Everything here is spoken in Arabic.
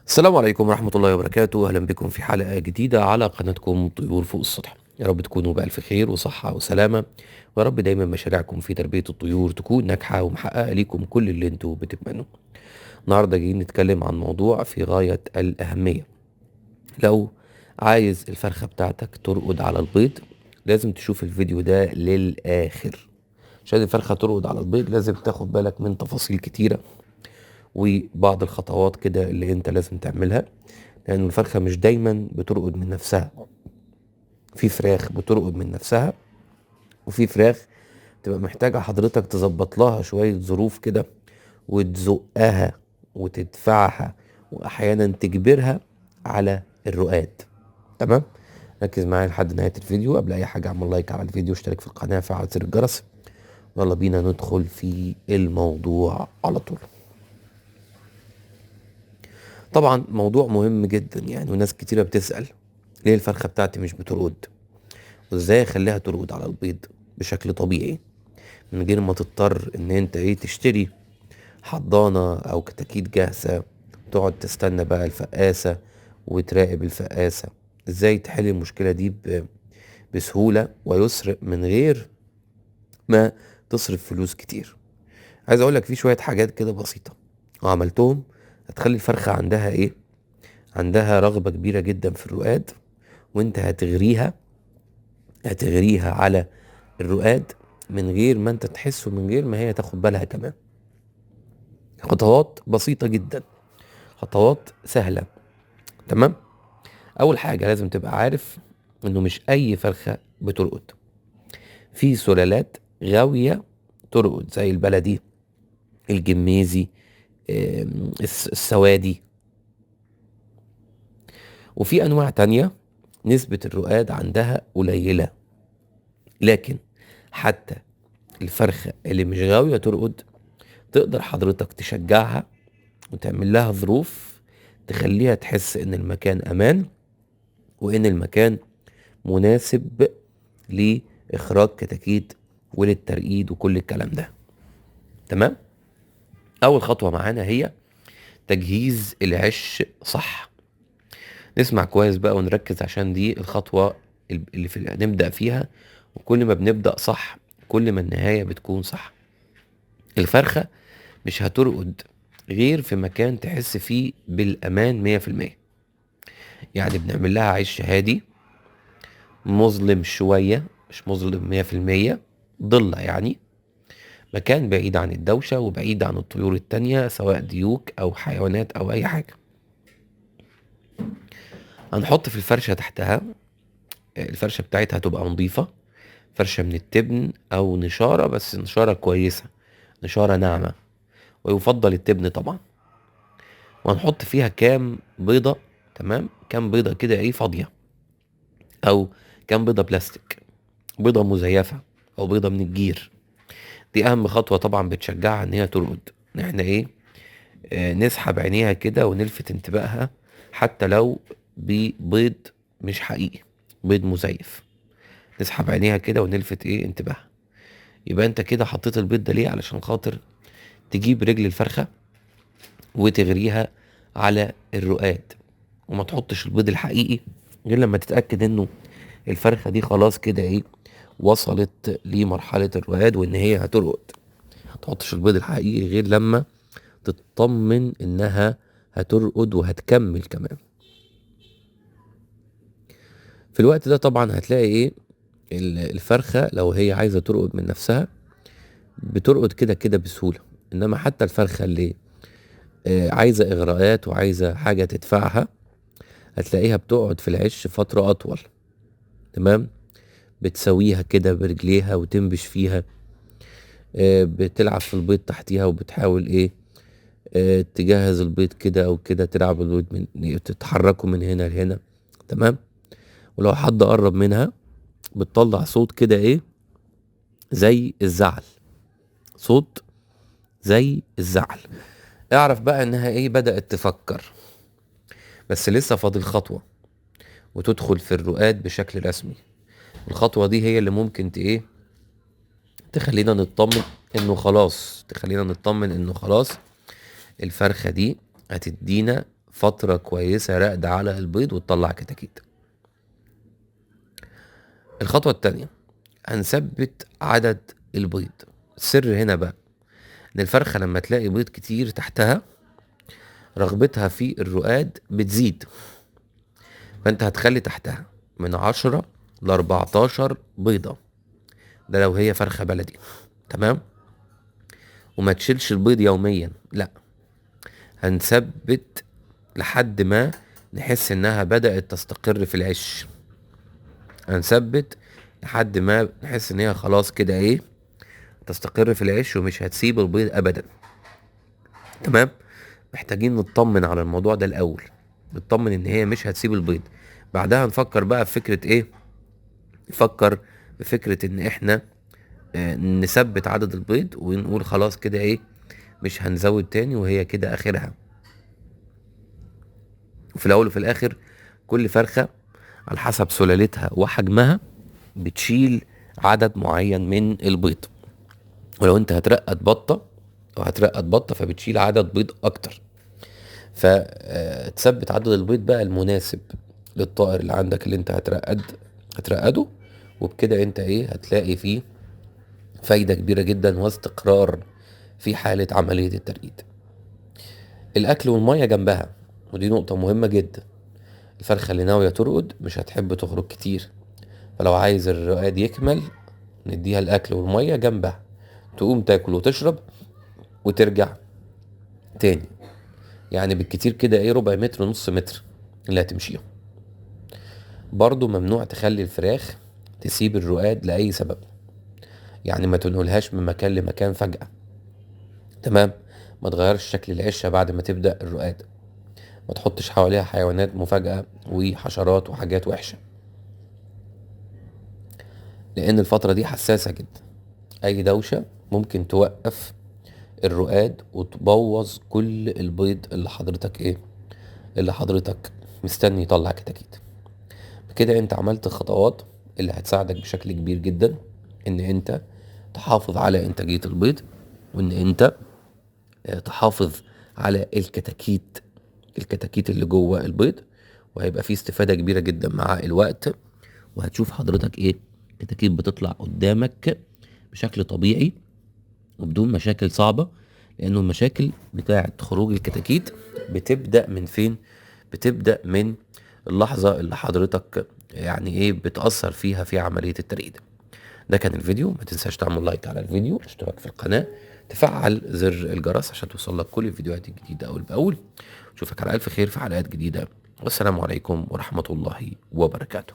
السلام عليكم ورحمة الله وبركاته. أهلا بكم في حلقة جديدة على قناتكم طيور فوق السطح. يا رب تكونوا بألف خير وصحة وسلامة، ويا رب دايما مشاريعكم في تربية الطيور تكون ناجحة ومحققة ليكم كل اللي انتوا بتتمنوا. النهاردة جايين نتكلم عن موضوع في غاية الأهمية. لو عايز الفرخة بتاعتك ترقد على البيض لازم تشوف الفيديو ده للآخر. عشان الفرخة ترقد على البيض لازم تاخد بالك من تفاصيل كتيرة وبعض الخطوات كده اللي انت لازم تعملها، لأن الفرخة مش دايما بترقد من نفسها. في فراخ بترقد من نفسها، وفي فراخ تبقى محتاجة حضرتك تظبط لها شوية ظروف كده وتزقها وتدفعها وأحيانا تجبرها على الرقاد. تمام. ركز معايا لحد نهاية الفيديو. قبل أي حاجة اعمل لايك على الفيديو واشترك في القناة وفعل زر الجرس. يلا بينا ندخل في الموضوع على طول. طبعا موضوع مهم جدا يعني، وناس كتيرة بتسأل ليه الفرخة بتاعتي مش بترقد، وازاي اخليها ترقد على البيض بشكل طبيعي من غير ما تضطر ان انت تشتري حضانة او كتاكيت جاهزة، تقعد تستنى بقى الفقاسة وتراقب الفقاسة. ازاي تحل المشكلة دي بسهولة ويسر من غير ما تصرف فلوس كتير. عايز اقولك في شوية حاجات كده بسيطة وعملتهم هتخلي الفرخة عندها عندها رغبة كبيرة جدا في الرقاد، وانت هتغريها على الرقاد من غير ما انت تحس ومن غير ما هي تاخد بالها كمان. خطوات بسيطة جدا، خطوات سهلة. تمام. اول حاجة لازم تبقى عارف انه مش اي فرخة بترقد. في سلالات غاوية ترقد زي البلدي، الجميزي، السوادي. وفي انواع تانية نسبة الرقاد عندها قليلة. لكن حتى الفرخة اللي مش غاوية ترقد تقدر حضرتك تشجعها وتعمل لها ظروف تخليها تحس ان المكان امان وان المكان مناسب لاخراج كتاكيت وللترقيد وكل الكلام ده. تمام. اول خطوة معانا هي تجهيز العش صح. نسمع كويس بقى ونركز عشان دي الخطوة اللي نبدأ فيها. وكل ما بنبدأ صح كل ما النهاية بتكون صح. الفرخة مش هترقد غير في مكان تحس فيه بالأمان 100%. يعني بنعمل لها عيش هادي مظلم شوية، مش مظلم 100%، ضلة يعني. مكان بعيد عن الدوشة وبعيد عن الطيور التانية سواء ديوك أو حيوانات أو أي حاجة. هنحط في الفرشة تحتها، الفرشة بتاعتها تبقى نظيفة، فرشة من التبن أو نشارة، بس نشارة كويسة، نشارة ناعمة، ويفضل التبن طبعا. وهنحط فيها كام بيضة. تمام. كام بيضة كده فاضية، أو كام بيضة بلاستيك، بيضة مزيفة أو بيضة من الجير. دي أهم خطوة طبعا بتشجعها إن هي ترقد. إن احنا نسحب عينيها كده ونلفت انتباهها حتى لو ببيض مش حقيقي، بيض مزيف. نسحب عينيها كده ونلفت انتباهها. يبقى انت كده حطيت البيض ده ليه؟ علشان خاطر تجيب رجل الفرخة وتغريها على الرقاد، وما تحطش البيض الحقيقي غير لما تتأكد انه الفرخة دي خلاص كده وصلت لمرحلة الرقاد وان هي هترقد. ما تحطش البيض الحقيقي غير لما تطمن انها هترقد وهتكمل كمان. في الوقت ده طبعا هتلاقي الفرخة لو هي عايزة ترقد من نفسها بترقد كده كده بسهولة. انما حتى الفرخة اللي عايزة اغراءات وعايزة حاجة تدفعها هتلاقيها بتقعد في العش فترة اطول. تمام. بتسويها كده برجليها وتنبش فيها، بتلعب في البيض تحتيها وبتحاول تجهز البيض كده او كده، تلعب البيض تتحركوا من هنا لهنا. تمام. ولو حد قرب منها بتطلع صوت كده زي الزعل، صوت زي الزعل. اعرف بقى انها بدأت تفكر. بس لسه فاضل خطوة وتدخل في الرقاد بشكل رسمي. الخطوة دي هي اللي ممكن تخلينا نطمن تخلينا نطمن انه خلاص الفرخة دي هتدينا فترة كويسة راقدة على البيض وتطلع كتاكيت. الخطوة التانية، هنثبت عدد البيض. السر هنا بقى ان الفرخة لما تلاقي بيض كتير تحتها رغبتها في الرقاد بتزيد، فانت هتخلي تحتها من 10 ل 14 بيضة، ده لو هي فرخة بلدي. تمام. وما تشيلش البيض يوميا، لا، هنثبت لحد ما نحس انها بدأت تستقر في العش. هنثبت لحد ما نحس ان هي خلاص كده ايه، تستقر في العش ومش هتسيب البيض ابدا. تمام. محتاجين نطمن على الموضوع ده الاول، نطمن ان هي مش هتسيب البيض. بعدها نفكر بقى في فكرة ايه، نفكر بفكرة ان احنا نثبت عدد البيض ونقول خلاص كده ايه، مش هنزود تاني وهي كده اخرها. وفي الاول وفي الاخر كل فرخة على حسب سلالتها وحجمها بتشيل عدد معين من البيض. ولو انت هترقد بطة او هترقد بطة فبتشيل عدد بيض اكتر، فتثبت عدد البيض بقى المناسب للطائر اللي عندك اللي انت هترقده. وبكده انت ايه، هتلاقي فيه فايدة كبيرة جدا واستقرار في حالة عملية الترقيد. الاكل والمية جنبها، ودي نقطة مهمة جدا. الفرخة اللي ناوية ترقد مش هتحب تخرج كتير، فلو عايز الرقاد يكمل نديها الاكل والمية جنبها، تقوم تاكل وتشرب وترجع تاني. يعني بالكتير كده ايه، ربع متر نص متر اللي هتمشيهم. برضو ممنوع تخلي الفراخ تسيب الرقاد لأي سبب، يعني ما تنقلهاش من مكان لمكان فجأة. تمام. ما تغيرش شكل العشة بعد ما تبدأ الرقاد، ما تحطش حواليها حيوانات مفاجأة وحشرات وحاجات وحشة، لأن الفترة دي حساسة جدا. أي دوشة ممكن توقف الرقاد وتبوظ كل البيض اللي حضرتك ايه، اللي حضرتك مستني يطلع كتاكيت. بكده انت عملت خطوات اللي هتساعدك بشكل كبير جدا ان انت تحافظ على انتاجية البيض، وان انت تحافظ على الكتاكيت اللي جوه البيض. وهيبقى فيه استفادة كبيرة جدا مع الوقت، وهتشوف حضرتك ايه، كتاكيت بتطلع قدامك بشكل طبيعي وبدون مشاكل صعبة. لانه المشاكل بتاعة خروج الكتاكيت بتبدأ من فين؟ بتبدأ من اللحظة اللي حضرتك يعني ايه بتأثر فيها في عملية الترقيد. ده كان الفيديو، ما تنساش تعمل لايك على الفيديو، اشتراك في القناة، تفعل زر الجرس عشان توصلك كل الفيديوهات الجديدة اول باول. اشوفك على الف خير في حلقات جديدة، والسلام عليكم ورحمة الله وبركاته.